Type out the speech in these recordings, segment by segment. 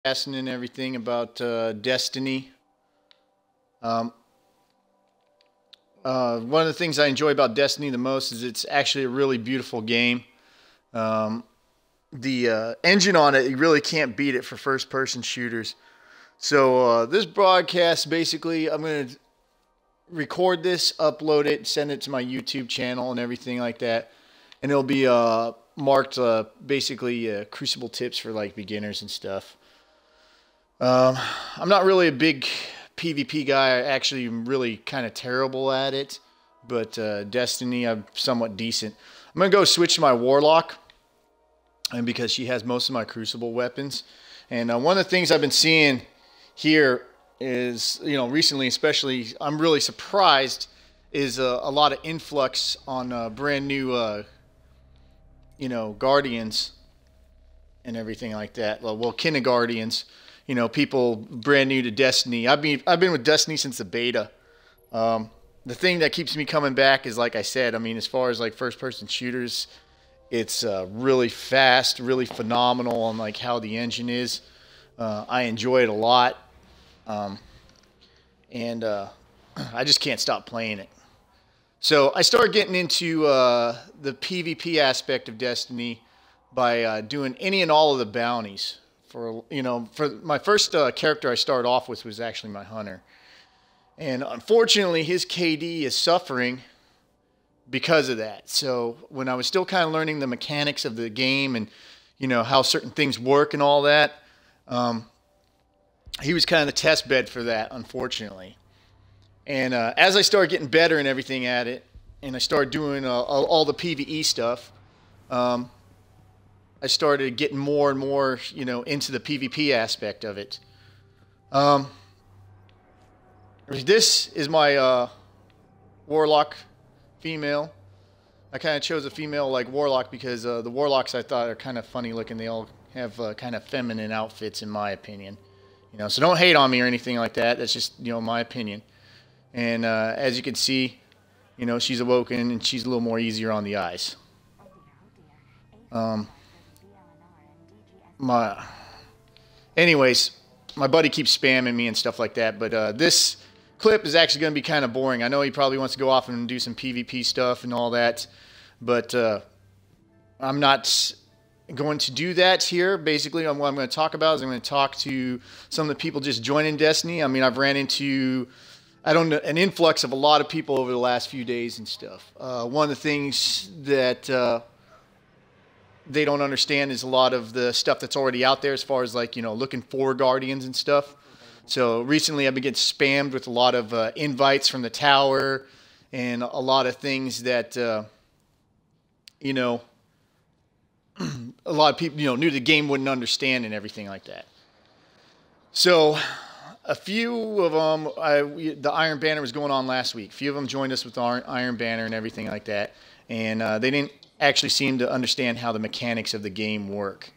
Asking and everything about Destiny. Um, One of the things I enjoy about Destiny the most is it's actually a really beautiful game. Um, the engine on it, you really can't beat it for first-person shooters. So this broadcast, basically, I'm going to record this, upload it, send it to my YouTube channel and everything like that. And it'll be marked basically Crucible tips for like beginners and stuff. Um, I'm not really a big PvP guy. I actually am really kind of terrible at it. But Destiny, I'm somewhat decent. I'm going to go switch to my Warlock. And because she has most of my Crucible weapons. And one of the things I've been seeing here is, recently especially, I'm really surprised, is a lot of influx on brand new, Guardians and everything like that. Well, Kin of Guardians. People brand new to Destiny. I've been with Destiny since the beta. The thing that keeps me coming back is, like I said, as far as like first-person shooters, it's really fast, really phenomenal on like how the engine is. I enjoy it a lot, and I just can't stop playing it. So I started getting into the PvP aspect of Destiny by doing any and all of the bounties. For my first character I started off with was actually my hunter. And unfortunately, his KD is suffering because of that. So when I was still kind of learning the mechanics of the game and, how certain things work and all that, he was kind of the test bed for that, unfortunately. And as I started getting better and everything at it, and I started doing all the PvE stuff, I started getting more and more, into the PvP aspect of it. This is my Warlock female. I kind of chose a female like Warlock because the Warlocks I thought are kind of funny looking. They all have kind of feminine outfits, in my opinion. So don't hate on me or anything like that. That's just, my opinion. And as you can see, she's awoken and she's a little more easier on the eyes. Anyways, my buddy keeps spamming me and stuff like that, but this clip is actually going to be kind of boring. I know he probably wants to go off and do some PvP stuff and all that, but I'm not going to do that here. Basically, what I'm going to talk about is I'm going to talk to some of the people just joining Destiny. I've ran into, an influx of a lot of people over the last few days and stuff. One of the things that they don't understand is a lot of the stuff that's already out there as far as like, looking for Guardians and stuff. So recently I've been getting spammed with a lot of invites from the tower and a lot of things that, a lot of people, new to the game wouldn't understand and everything like that. So a few of them, the Iron Banner was going on last week. A few of them joined us with the Iron Banner and everything like that. And they didn't actually seem to understand how the mechanics of the game work.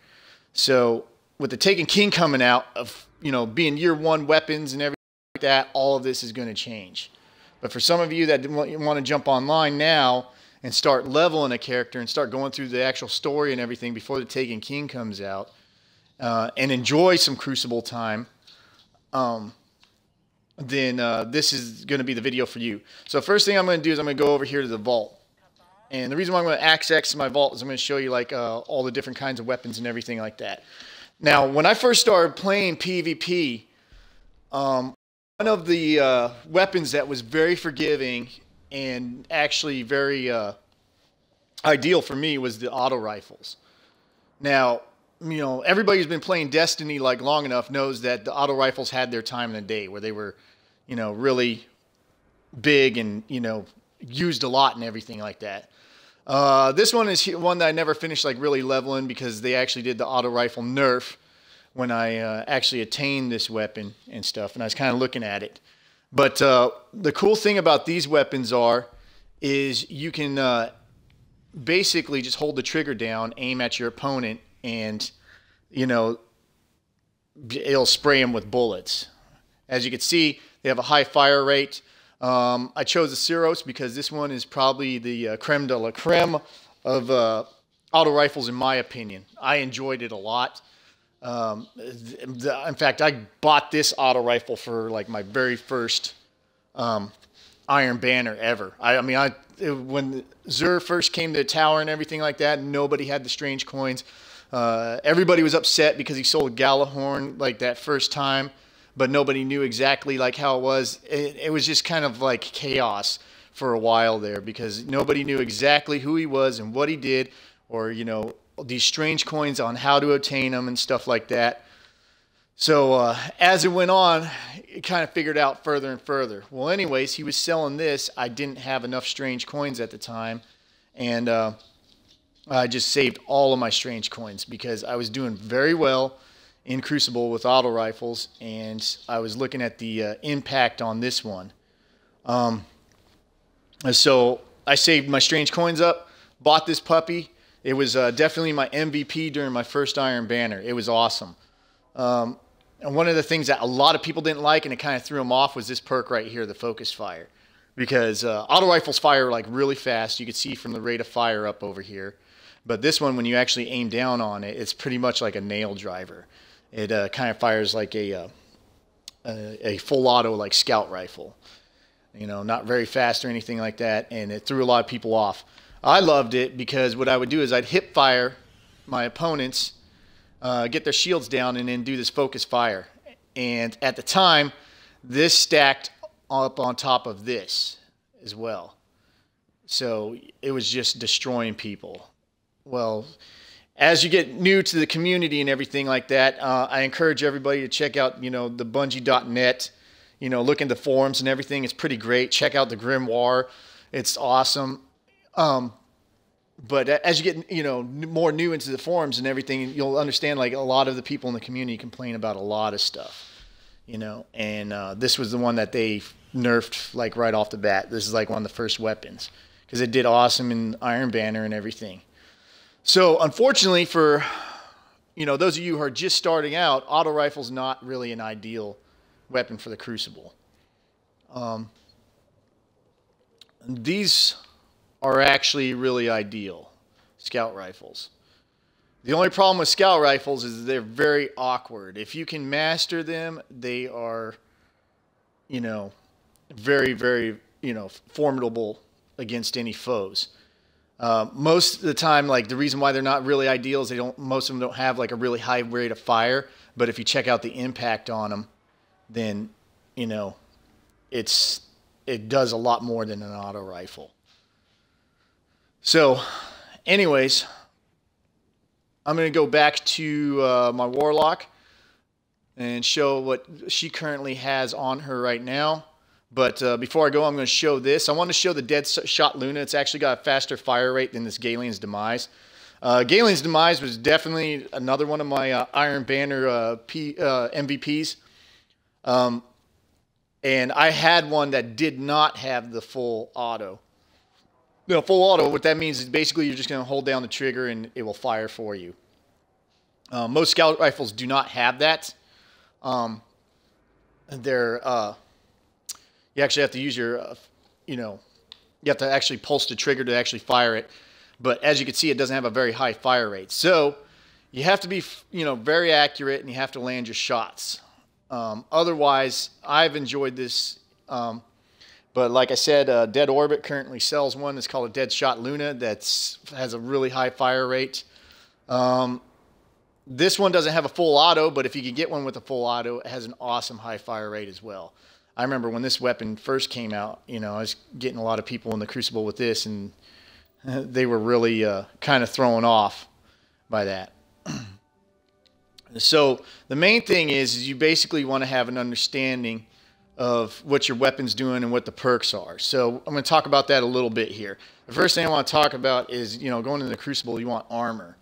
So with the Taken King coming out of, being year one weapons and everything like that, all of this is going to change. But for some of you that want to jump online now and start leveling a character and start going through the actual story and everything before the Taken King comes out, and enjoy some Crucible time, then this is going to be the video for you. So first thing I'm going to do is I'm going to go over here to the vault. And the reason why I'm going to access my vault is I'm going to show you like all the different kinds of weapons and everything like that. Now, when I first started playing PvP, one of the weapons that was very forgiving and actually very ideal for me was the auto rifles. Now, everybody who's been playing Destiny like long enough knows that the auto rifles had their time in the day where they were, really big and, used a lot and everything like that. This one is one that I never finished like really leveling because they actually did the auto rifle nerf when I actually attained this weapon and stuff, and I was kind of looking at it. But the cool thing about these weapons is you can basically just hold the trigger down, aim at your opponent, and it'll spray them with bullets. As you can see, they have a high fire rate. I chose the Cyros because this one is probably the creme de la creme of auto rifles in my opinion. I enjoyed it a lot. In fact, I bought this auto rifle for like my very first Iron Banner ever. When Zur first came to the tower and everything like that, nobody had the strange coins. Everybody was upset because he sold Galahorn like that first time, but nobody knew exactly like how it was. It was just kind of like chaos for a while there because nobody knew exactly who he was and what he did, or these strange coins on how to obtain them and stuff like that. So as it went on, it kind of figured out further and further. Well, anyways, he was selling this. I didn't have enough strange coins at the time, and I just saved all of my strange coins because I was doing very well in Crucible with auto rifles, and I was looking at the impact on this one. So I saved my strange coins up, bought this puppy. It was definitely my MVP during my first Iron Banner. It was awesome. And one of the things that a lot of people didn't like, and it kind of threw them off, was this perk right here, the focus fire. Because auto rifles fire like really fast. You can see from the rate of fire up over here. But this one, when you actually aim down on it, it's pretty much like a nail driver. It kind of fires like a full auto like scout rifle. Not very fast or anything like that. And it threw a lot of people off. I loved it because what I would do is I'd hip fire my opponents, get their shields down, and then do this focus fire. And at the time, this stacked up on top of this as well. So it was just destroying people. Well, as you get new to the community and everything like that, I encourage everybody to check out, the Bungie.net. Look into forums and everything. It's pretty great. Check out the Grimoire. It's awesome. But as you get, more new into the forums and everything, you'll understand like a lot of the people in the community complain about a lot of stuff, and this was the one that they nerfed like right off the bat. This is like one of the first weapons because it did awesome in Iron Banner and everything. So unfortunately for, those of you who are just starting out, auto rifle's not really an ideal weapon for the Crucible. These are actually really ideal, scout rifles. The only problem with scout rifles is they're very awkward. If you can master them, they are, very, very, formidable against any foes. Most of the time, like the reason why they're not really ideal is most of them don't have like a really high rate of fire. But if you check out the impact on them, then, it does a lot more than an auto rifle. So, anyways, I'm going to go back to my Warlock and show what she currently has on her right now. But before I go, I'm going to show this. I want to show the Deadshot Luna. It's actually got a faster fire rate than this Galeon's Demise. Galeon's Demise was definitely another one of my Iron Banner MVPs. And I had one that did not have the full auto. Full auto, what that means is basically you're just going to hold down the trigger and it will fire for you. Most scout rifles do not have that. You actually have to use your, you have to actually pulse the trigger to actually fire it. But as you can see, it doesn't have a very high fire rate. So you have to be, very accurate, and you have to land your shots. Otherwise, I've enjoyed this. But like I said, Dead Orbit currently sells one. It's called a Deadshot Luna that has a really high fire rate. This one doesn't have a full auto, but if you can get one with a full auto, it has an awesome high fire rate as well. I remember when this weapon first came out, I was getting a lot of people in the Crucible with this, and they were really kind of thrown off by that. So the main thing is you basically want to have an understanding of what your weapon's doing and what the perks are. So I'm going to talk about that a little bit here. The first thing I want to talk about is, going into the Crucible, you want armor.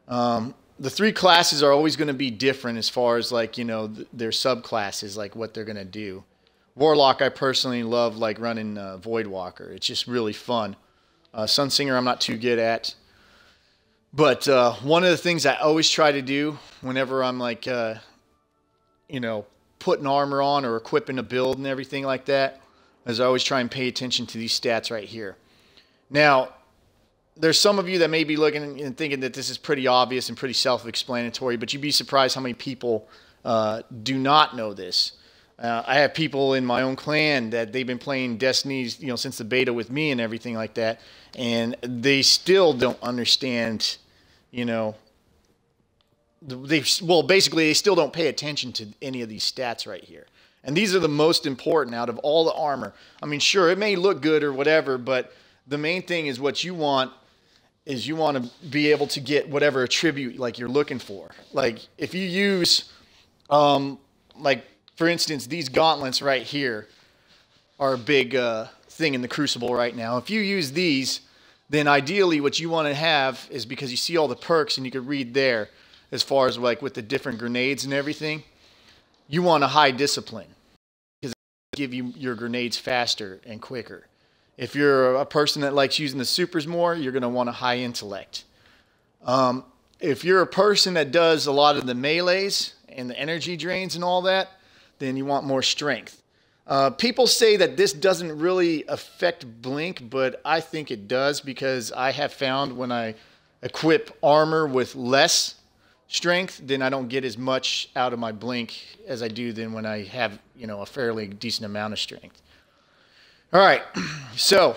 The three classes are always going to be different as far as like, their subclasses, like what they're going to do. Warlock, I personally love like running Voidwalker. It's just really fun. Sunsinger, I'm not too good at. But one of the things I always try to do whenever I'm like, putting armor on or equipping a build and everything like that, is I always try and pay attention to these stats right here. Now, there's some of you that may be looking and thinking that this is pretty obvious and pretty self-explanatory, but you'd be surprised how many people do not know this. I have people in my own clan that they've been playing Destiny's, since the beta with me and everything like that, and they still don't understand, basically they still don't pay attention to any of these stats right here. And these are the most important out of all the armor. I mean, sure, it may look good or whatever, but the main thing is what you want is you want to be able to get whatever attribute like you're looking for. Like if you use, like for instance, these gauntlets right here are a big thing in the Crucible right now. If you use these, then ideally what you want to have is, because you see all the perks and you can read there as far as like with the different grenades and everything, you want a high discipline because it will give you your grenades faster and quicker. If you're a person that likes using the supers more, you're going to want a high intellect. If you're a person that does a lot of the melees and the energy drains and all that, then you want more strength. People say that this doesn't really affect blink, but I think it does, because I have found when I equip armor with less strength, then I don't get as much out of my blink as I do then when I have, a fairly decent amount of strength. All right, so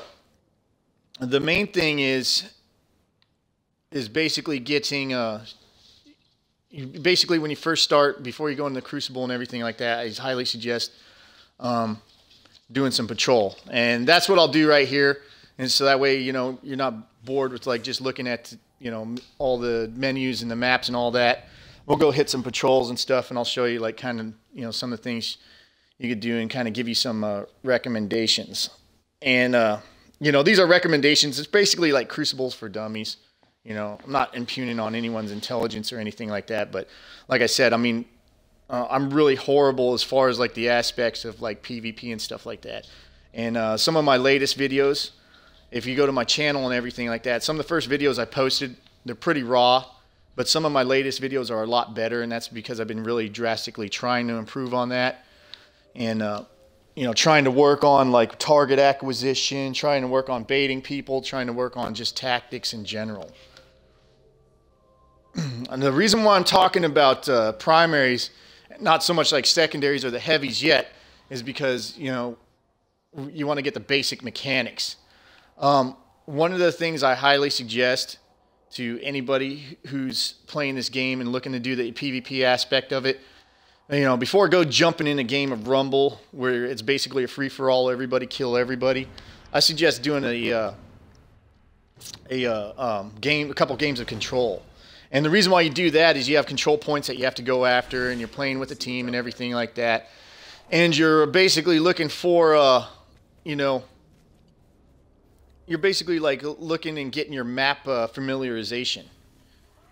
the main thing is basically getting, basically when you first start, before you go into the Crucible and everything like that, I highly suggest doing some patrol. And that's what I'll do right here. And so that way, you're not bored with like just looking at, all the menus and the maps and all that. We'll go hit some patrols and stuff, and I'll show you like kind of, some of the things you could do and kind of give you some recommendations. And, these are recommendations. It's basically like Crucibles for dummies. I'm not impugning on anyone's intelligence or anything like that. But like I said, I mean, I'm really horrible as far as like the aspects of like PvP and stuff like that. And some of my latest videos, if you go to my channel and everything like that, some of the first videos I posted, they're pretty raw. But some of my latest videos are a lot better, and that's because I've been really drastically trying to improve on that. And, trying to work on like target acquisition, trying to work on baiting people, trying to work on just tactics in general. And the reason why I'm talking about primaries, not so much like secondaries or the heavies yet, is because, you want to get the basic mechanics. One of the things I highly suggest to anybody who's playing this game and looking to do the PvP aspect of it, before go jumping in a game of Rumble where it's basically a free-for-all, everybody kill everybody, I suggest doing a couple games of Control. And the reason why you do that is you have control points that you have to go after, and you're playing with a team and everything like that. And you're basically looking for, you're basically like looking and getting your map familiarization.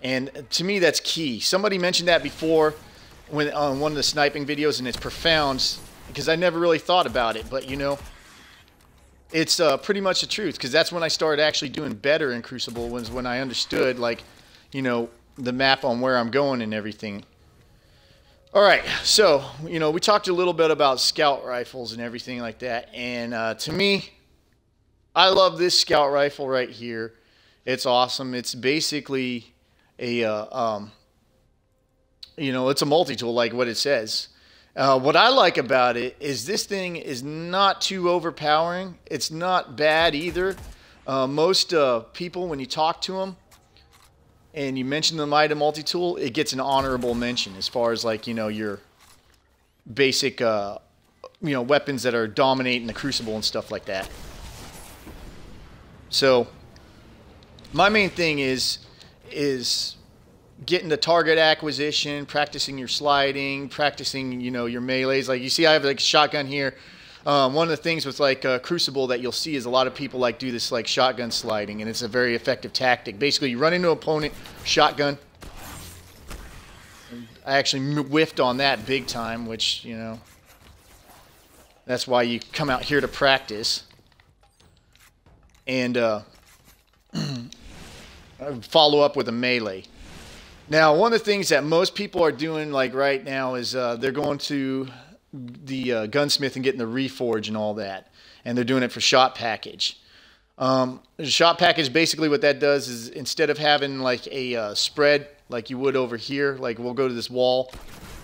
And to me, that's key. Somebody mentioned that before on one of the sniping videos, and it's profound because I never really thought about it. But, it's pretty much the truth, because that's when I started actually doing better in Crucible, was when I understood, like, the map on where I'm going and everything. All right, so, we talked a little bit about scout rifles and everything like that. And to me, I love this scout rifle right here. It's awesome. It's basically a, it's a multi-tool like what it says. What I like about it is this thing is not too overpowering. It's not bad either. Most people, when you talk to them and you mention the Mighty multi-tool, it gets an honorable mention as far as like, your basic, weapons that are dominating the Crucible and stuff like that. So my main thing is getting the target acquisition, practicing your sliding, practicing, your melees. Like you see, I have like a shotgun here. One of the things with like Crucible that you'll see is a lot of people like do this like shotgun sliding, and it's a very effective tactic. Basically, you run into an opponent, shotgun. I actually whiffed on that big time, which, that's why you come out here to practice. And follow up with a melee. Now, one of the things that most people are doing like right now is they're going to the gunsmith and getting the reforge and all that, and they're doing it for shot package. The shot package, basically what that does is instead of having like a spread like you would over here, like we'll go to this wall,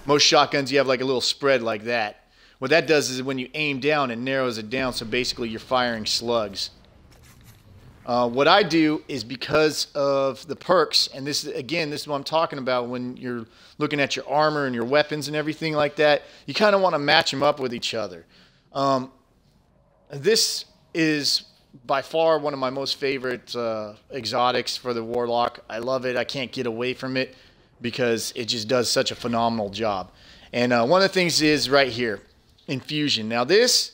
most shotguns you have like a little spread like that. What that does is when you aim down, it narrows it down, so basically you're firing slugs. What I do is because of the perks, and this is, again, this is what I'm talking about when you're looking at your armor and your weapons and everything like that, you kind of want to match them up with each other. This is by far one of my most favorite exotics for the Warlock. I love it. I can't get away from it because it just does such a phenomenal job. And one of the things is right here, infusion. Now this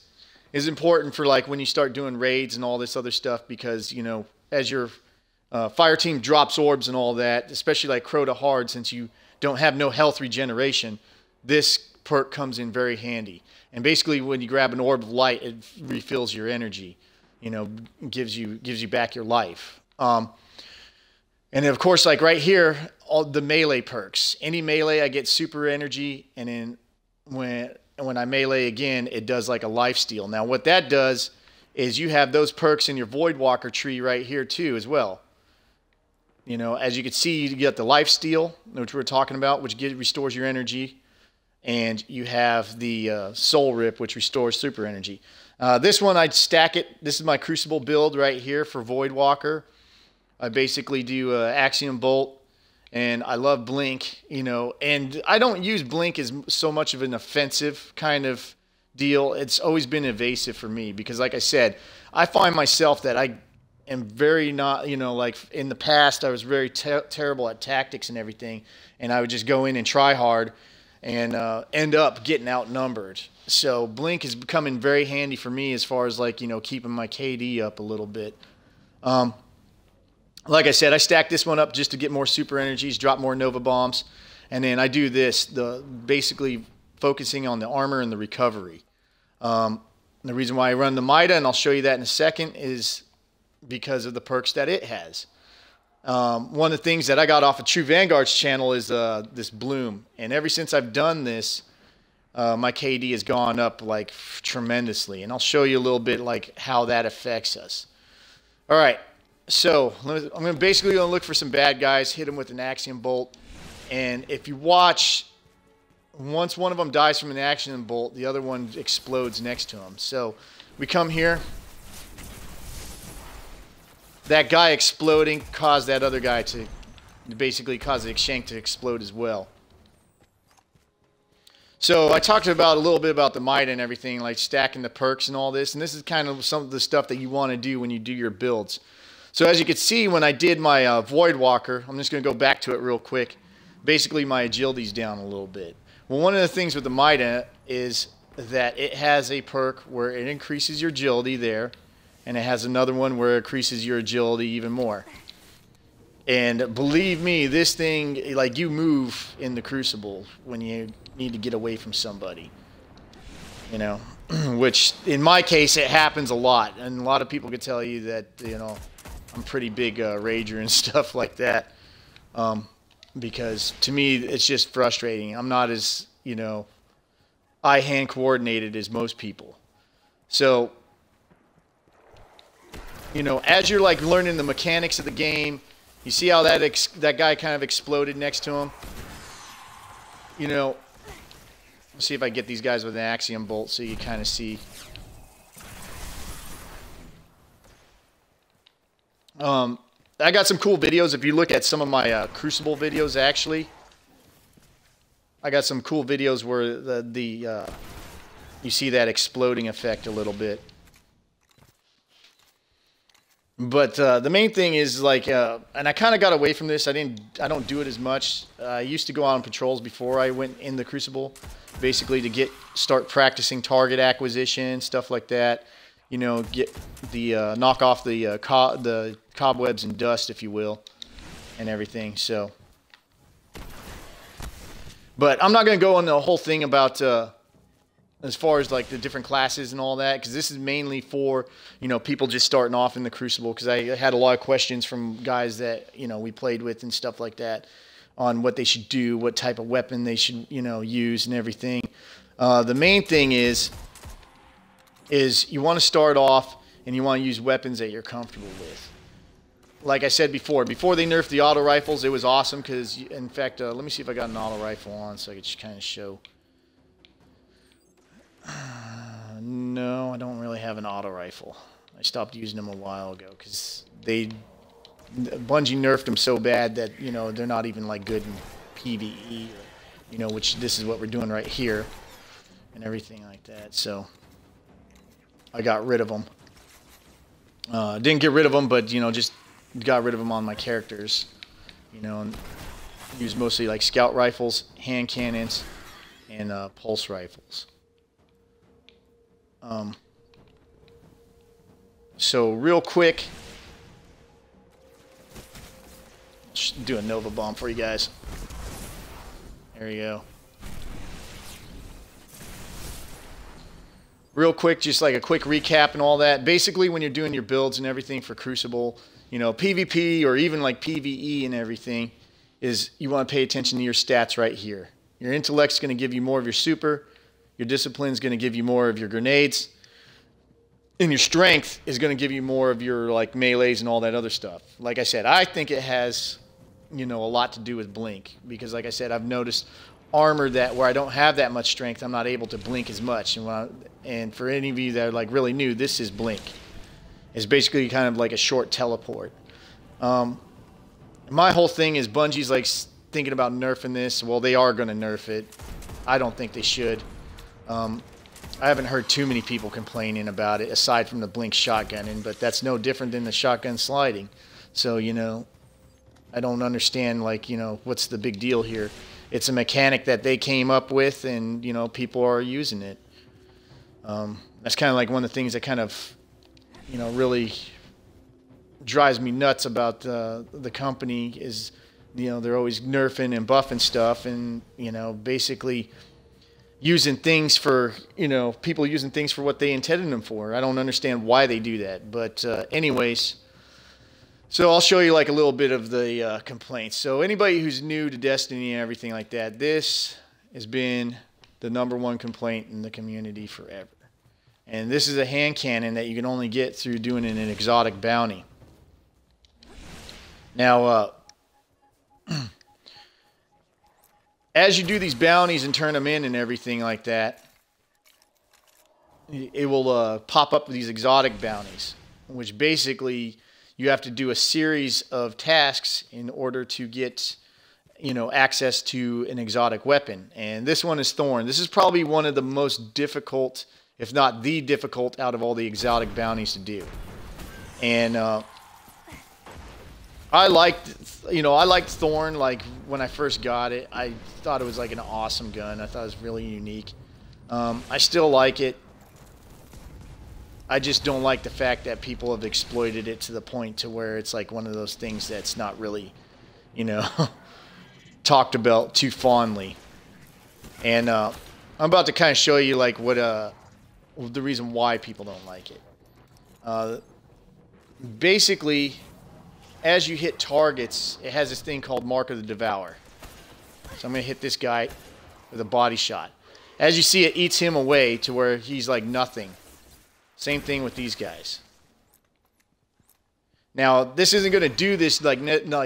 is important for like when you start doing raids and all this other stuff because, you know, as your fire team drops orbs and all that, especially like Crota Hard, since you don't have no health regeneration, this perk comes in very handy. And basically when you grab an orb of light, it refills your energy, you know, gives you back your life. And of course, like right here, all the melee perks. Any melee, I get super energy, and then when I melee again, it does like a life steal. Now what that does is you have those perks in your Voidwalker tree right here too as well. You know, as you can see, you get the life steal, which we're talking about, which restores your energy. And you have the soul rip, which restores super energy. This one, I'd stack it. This is my Crucible build right here for Voidwalker. I basically do Axiom Bolt. And I love Blink, you know, and I don't use Blink as so much of an offensive kind of deal. It's always been evasive for me because, like I said, I find myself that I am very not, you know, like in the past I was very terrible at tactics and everything, and I would just go in and try hard and end up getting outnumbered. So Blink is becoming very handy for me as far as like, you know, keeping my KD up a little bit. Like I said, I stack this one up just to get more super energies, drop more Nova Bombs, and then I do this, basically focusing on the armor and the recovery. The reason why I run the Mida, and I'll show you that in a second, is because of the perks that it has. One of the things that I got off of True Vanguard's channel is this Bloom, and ever since I've done this, my KD has gone up like tremendously, and I'll show you a little bit like how that affects us. All right. So I'm basically going to look for some bad guys, hit them with an Axiom Bolt, and if you watch, once one of them dies from an Axiom Bolt, the other one explodes next to him. So we come here. That guy exploding caused that other guy to basically cause the Shank to explode as well. So I talked about a little bit about the Mida and everything, like stacking the perks and all this, and this is kind of some of the stuff that you want to do when you do your builds. So as you can see, when I did my Voidwalker, I'm just going to go back to it real quick. Basically, my agility's down a little bit. Well, one of the things with the Mida is that it has a perk where it increases your agility there, and it has another one where it increases your agility even more. And believe me, this thing, like, you move in the Crucible when you need to get away from somebody. You know, which in my case, it happens a lot. And a lot of people could tell you that, you know, I'm pretty big rager and stuff like that, because to me it's just frustrating. I'm not as, you know, eye-hand coordinated as most people. So, you know, as you're like learning the mechanics of the game, you see how that guy kind of exploded next to him. You know, let's see if I get these guys with an Axiom Bolt so you kind of see. I got some cool videos. If you look at some of my Crucible videos, actually, I got some cool videos where you see that exploding effect a little bit. But the main thing is like, and I kind of got away from this. I don't do it as much. I used to go out on patrols before I went in the Crucible, basically to start practicing target acquisition, stuff like that. You know, get the knock off the cobwebs and dust, if you will, and everything. So, but I'm not going to go on the whole thing about as far as like the different classes and all that, because this is mainly for, you know, people just starting off in the Crucible. Because I had a lot of questions from guys that, you know, we played with and stuff like that on what they should do, what type of weapon they should, you know, use and everything. The main thing is you want to start off and you want to use weapons that you're comfortable with. Like I said before they nerfed the auto rifles, it was awesome because, in fact, let me see if I got an auto rifle on so I could just kind of show. No, I don't really have an auto rifle. I stopped using them a while ago because Bungie nerfed them so bad that, you know, they're not even like good in PvE, you know, which this is what we're doing right here and everything like that. So I got rid of them. Didn't get rid of them, but, you know, just got rid of them on my characters, you know, and used mostly like scout rifles, hand cannons, and pulse rifles. So real quick, just do a Nova bomb for you guys. There you go. Real quick, just like a quick recap and all that. Basically, when you're doing your builds and everything for Crucible, you know, PvP or even like PvE and everything, is you want to pay attention to your stats right here. Your intellect's going to give you more of your super. Your discipline's going to give you more of your grenades. And your strength is going to give you more of your like melees and all that other stuff. Like I said, I think it has, you know, a lot to do with blink, because like I said, I've noticed armor that where I don't have that much strength, I'm not able to blink as much. And for any of you that are like really new, this is blink. It's basically kind of like a short teleport. My whole thing is Bungie's like thinking about nerfing this. Well, they are going to nerf it. I don't think they should. I haven't heard too many people complaining about it aside from the blink shotgunning, but that's no different than the shotgun sliding. So, you know, I don't understand, like, you know, what's the big deal here? It's a mechanic that they came up with, and, you know, people are using it. That's kind of like one of the things that kind of, you know, really drives me nuts about the company is, you know, they're always nerfing and buffing stuff, and, you know, basically using things for, you know, people using things for what they intended them for. I don't understand why they do that. But anyways, so I'll show you like a little bit of the complaints. So anybody who's new to Destiny and everything like that, this has been the #1 complaint in the community forever. And this is a hand cannon that you can only get through doing an exotic bounty. Now, as you do these bounties and turn them in and everything like that, it will pop up these exotic bounties, which basically you have to do a series of tasks in order to get, you know, access to an exotic weapon. And this one is Thorn. This is probably one of the most difficult, if not the difficult, out of all the exotic bounties to do. And I liked Thorn. Like when I first got it, I thought it was like an awesome gun. I thought it was really unique. I still like it. I just don't like the fact that people have exploited it to the point to where it's like one of those things that's not really, you know, talked about too fondly. And I'm about to kind of show you like what the reason why people don't like it. Basically, as you hit targets, it has this thing called Mark of the Devourer. So I'm going to hit this guy with a body shot. As you see, it eats him away to where he's like nothing. Same thing with these guys. Now, this isn't going to do this, like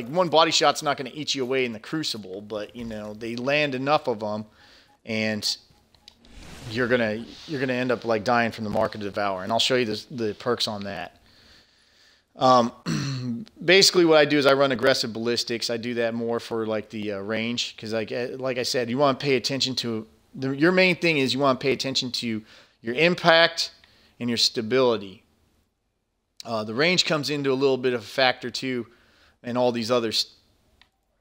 one body shot's not going to eat you away in the Crucible, but, you know, they land enough of them, and you're gonna end up like dying from the Mark of the Devourer. And I'll show you the perks on that. Basically what I do is I run aggressive ballistics. I do that more for like the range, because like I said, you want to pay attention to your main thing is you want to pay attention to your impact and your stability. The range comes into a little bit of a factor too, and all these others.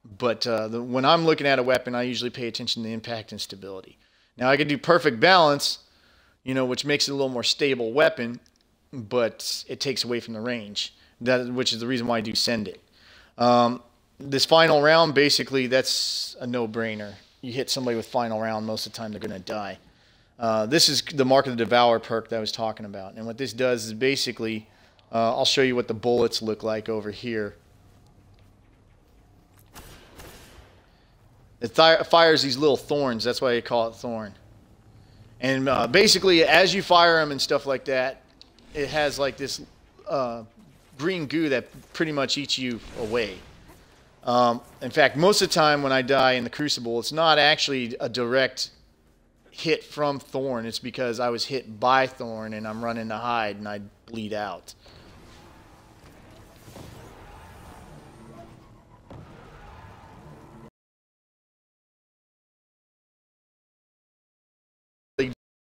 But when I'm looking at a weapon, I usually pay attention to the impact and stability. Now I can do perfect balance, you know, which makes it a little more stable weapon, but it takes away from the range. Which is the reason why I do send it. This final round, basically, that's a no-brainer. You hit somebody with final round, most of the time they're going to die. This is the Mark of the Devourer perk that I was talking about. And what this does is basically, I'll show you what the bullets look like over here. It fires these little thorns. That's why they call it Thorn. And basically, as you fire them and stuff like that, it has like this green goo that pretty much eats you away. In fact, most of the time when I die in the Crucible, it's not actually a direct hit from Thorn. It's because I was hit by Thorn and I'm running to hide and I bleed out.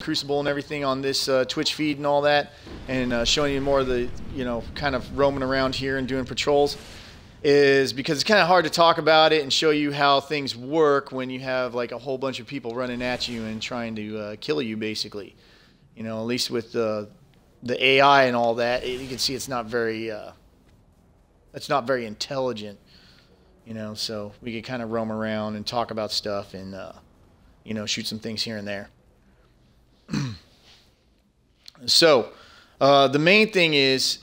Crucible and everything on this Twitch feed and all that, and showing you more of the, you know, kind of roaming around here and doing patrols, is because it's kind of hard to talk about it and show you how things work when you have like a whole bunch of people running at you and trying to kill you, basically. You know, at least with the AI and all that, you can see it's not very intelligent. You know, so we can kind of roam around and talk about stuff and you know, shoot some things here and there. So the main thing is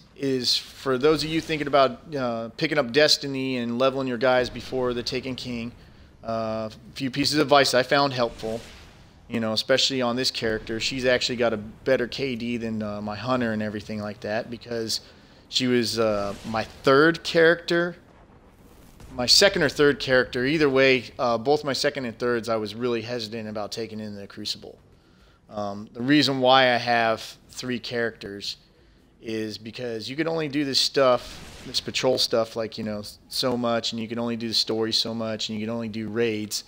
for those of you thinking about picking up Destiny and leveling your guys before the Taken King, a few pieces of advice I found helpful, you know, especially on this character. She's actually got a better KD than my Hunter and everything like that, because she was my third character, my second or third character. Either way, both my second and thirds I was really hesitant about taking in the Crucible. The reason why I have 3 characters is because you can only do this stuff, this patrol stuff, like, you know, so much, and you can only do the story so much, and you can only do raids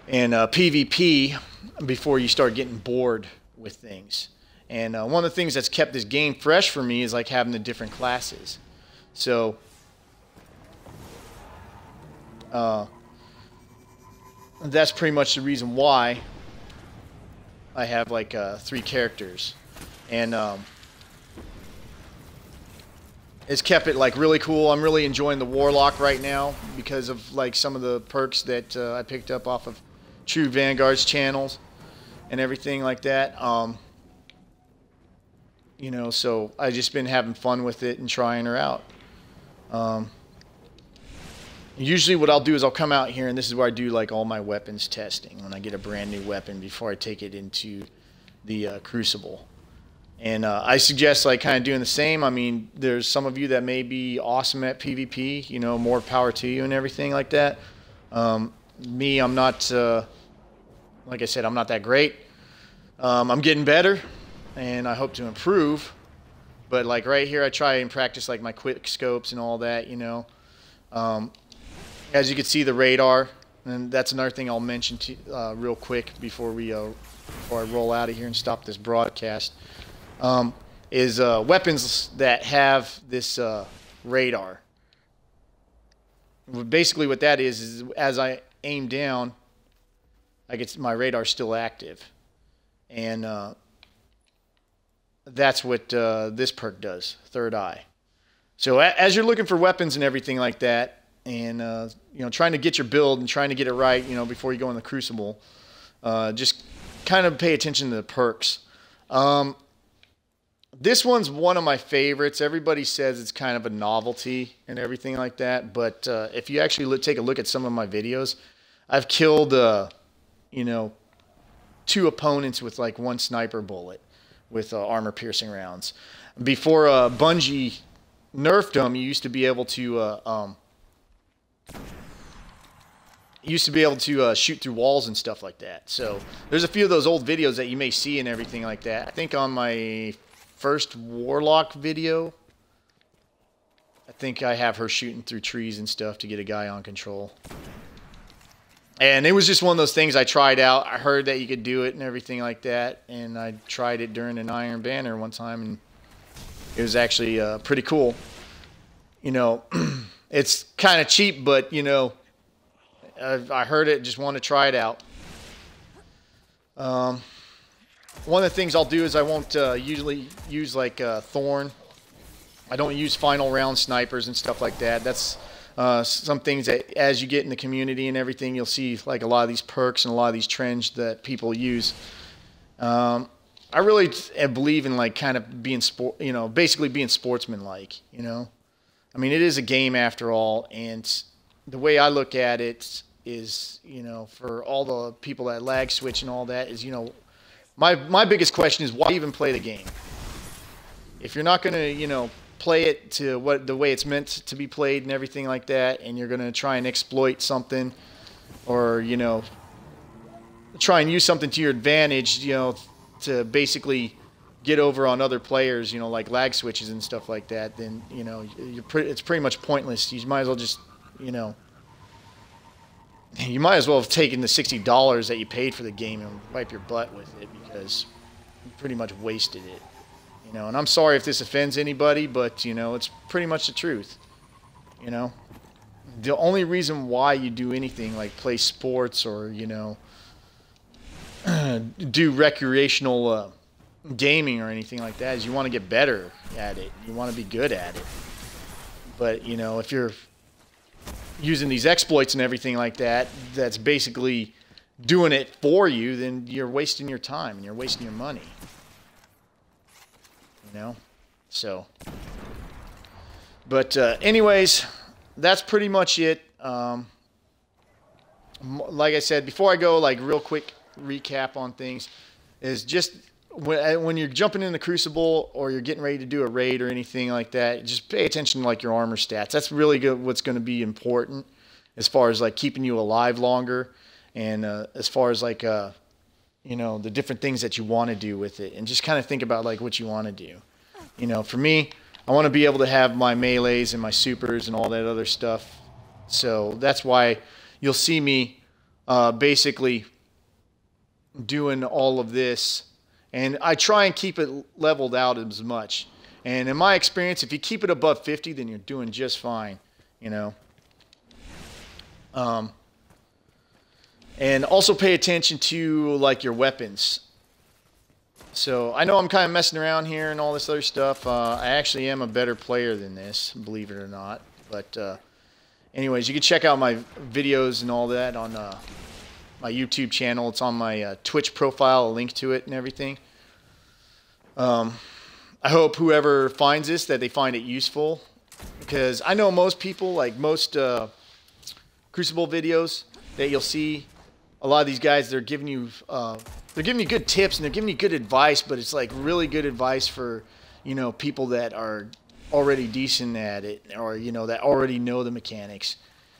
and PvP before you start getting bored with things. And one of the things that's kept this game fresh for me is like having the different classes. So that's pretty much the reason why I have like 3 characters, and it's kept it like really cool. I'm really enjoying the Warlock right now because of like some of the perks that I picked up off of True Vanguard's channels and everything like that. You know, so I just been having fun with it and trying her out. Usually what I'll do is I'll come out here, and this is where I do like all my weapons testing when I get a brand new weapon before I take it into the Crucible. And I suggest like kind of doing the same. I mean, there's some of you that may be awesome at PvP, you know, more power to you and everything like that. Me, I'm not, like I said, I'm not that great. I'm getting better, and I hope to improve. But like right here, I try and practice like my quick scopes and all that, you know. As you can see, the radar, and that's another thing I'll mention to, real quick before I roll out of here and stop this broadcast, is weapons that have this radar. Basically, what that is as I aim down, my radar still active, and that's what this perk does, Third Eye. So as you're looking for weapons and everything like that, and you know, trying to get your build and trying to get it right, you know, before you go in the Crucible, just kind of pay attention to the perks. This one's one of my favorites. Everybody says it's kind of a novelty and everything like that, but if you actually take a look at some of my videos, I've killed you know, 2 opponents with like 1 sniper bullet with armor piercing rounds. Before Bungie nerfed them, you used to be able to shoot through walls and stuff like that. So there's a few of those old videos that you may see and everything like that. I think on my first Warlock video, I think I have her shooting through trees and stuff to get a guy on control. And it was just one of those things I tried out. I heard that you could do it and everything like that, and I tried it during an Iron Banner one time, and it was actually pretty cool. You know, it's kind of cheap, but, you know, I heard it, just want to try it out. One of the things I'll do is I won't usually use like Thorn. I don't use final round snipers and stuff like that. That's some things that as you get in the community and everything, you'll see like a lot of these perks and a lot of these trends that people use. I really believe in like kind of being basically being sportsmanlike, you know. I mean, it is a game after all, and the way I look at it is, you know, for all the people that lag switch and all that is, you know, my biggest question is why even play the game? if you're not going to, you know, play it to the way it's meant to be played and everything like that, and you're going to try and exploit something, or, you know, try and use something to your advantage, you know, to basically get over on other players, you know, like lag switches and stuff like that, then, you know, it's pretty much pointless. You might as well just, you know, you might as well have taken the $60 that you paid for the game and wipe your butt with it, because you pretty much wasted it. You know, and I'm sorry if this offends anybody, but, you know, it's pretty much the truth. You know, the only reason why you do anything like play sports or, you know, do recreational gaming or anything like that is you want to get better at it. You want to be good at it. But, you know, if you're using these exploits and everything like that, that's basically doing it for you, then you're wasting your time and you're wasting your money. You know? So. But anyways, that's pretty much it. Like I said, before I go, like, real quick recap on things is just when you're jumping in the Crucible or you're getting ready to do a raid or anything like that, just pay attention to like your armor stats. That's really good. What's going to be important as far as like keeping you alive longer, and as far as like you know, the different things that you want to do with it, and just kind of think about like what you want to do. You know, for me, I want to be able to have my melees and my supers and all that other stuff. So that's why you'll see me basically doing all of this. And I try and keep it leveled out as much. And in my experience, if you keep it above 50, then you're doing just fine, you know. And also pay attention to, like, your weapons. So I know I'm kind of messing around here and all this other stuff. I actually am a better player than this, believe it or not. But anyways, you can check out my videos and all that on my YouTube channel. It's on my Twitch profile, a link to it and everything. I hope whoever finds this, that they find it useful, because I know most people, like most Crucible videos that you'll see, a lot of these guys, they're giving you good tips and they're giving you good advice, but it's like really good advice for, you know, people that are already decent at it, or, you know, that already know the mechanics.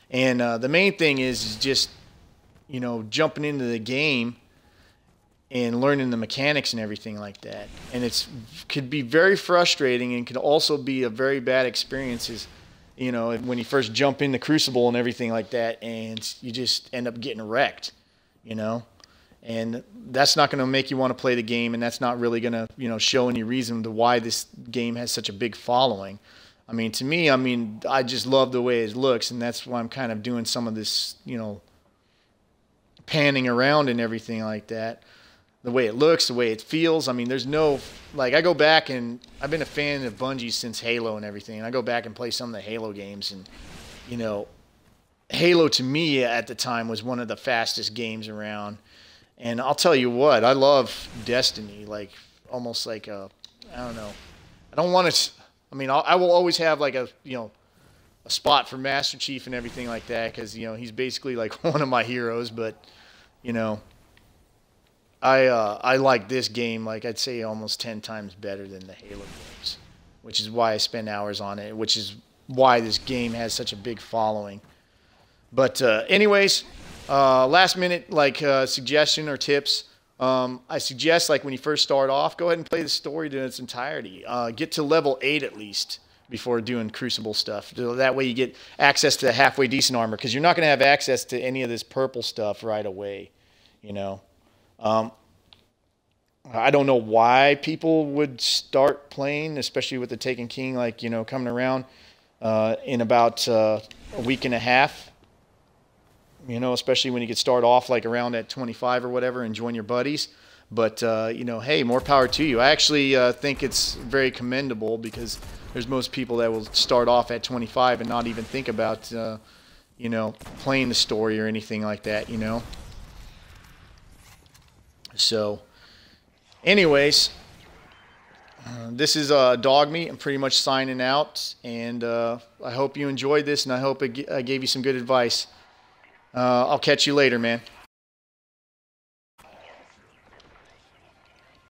And the main thing is just, you know, jumping into the game and learning the mechanics and everything like that. And it's could be very frustrating, and could also be a very bad experience, you know, when you first jump in the Crucible and everything like that, and you just end up getting wrecked, you know. And that's not going to make you want to play the game, and that's not really going to, you know, show any reason to why this game has such a big following. I mean, to me, I just love the way it looks, and that's why I'm kind of doing some of this, you know, panning around and everything like that. The way it looks, the way it feels. I mean, there's no, like, I go back, and I've been a fan of Bungie since Halo and everything, and I go back and play some of the Halo games, and, you know, Halo to me at the time was one of the fastest games around. And I'll tell you what, I love Destiny, like, almost like a, I don't know. I don't want to, I mean, I will always have like a, you know, a spot for Master Chief and everything like that, because, you know, he's basically like one of my heroes. But, you know, I like this game, like, I'd say almost 10 times better than the Halo games, which is why I spend hours on it, which is why this game has such a big following. But anyways, last minute, like, suggestion or tips. I suggest, like, when you first start off, go ahead and play the story in its entirety. Get to level 8 at least before doing Crucible stuff. That way you get access to halfway decent armor, because you're not going to have access to any of this purple stuff right away, you know. I don't know why people would start playing, especially with the Taken King, like, you know, coming around in about a week and a half. You know, especially when you get start off like around at 25 or whatever and join your buddies. But, you know, hey, more power to you. I actually think it's very commendable, because there's most people that will start off at 25 and not even think about, you know, playing the story or anything like that, you know. So, anyways, this is Dog Meat. I'm pretty much signing out. And I hope you enjoyed this, and I hope I gave you some good advice. I'll catch you later, man.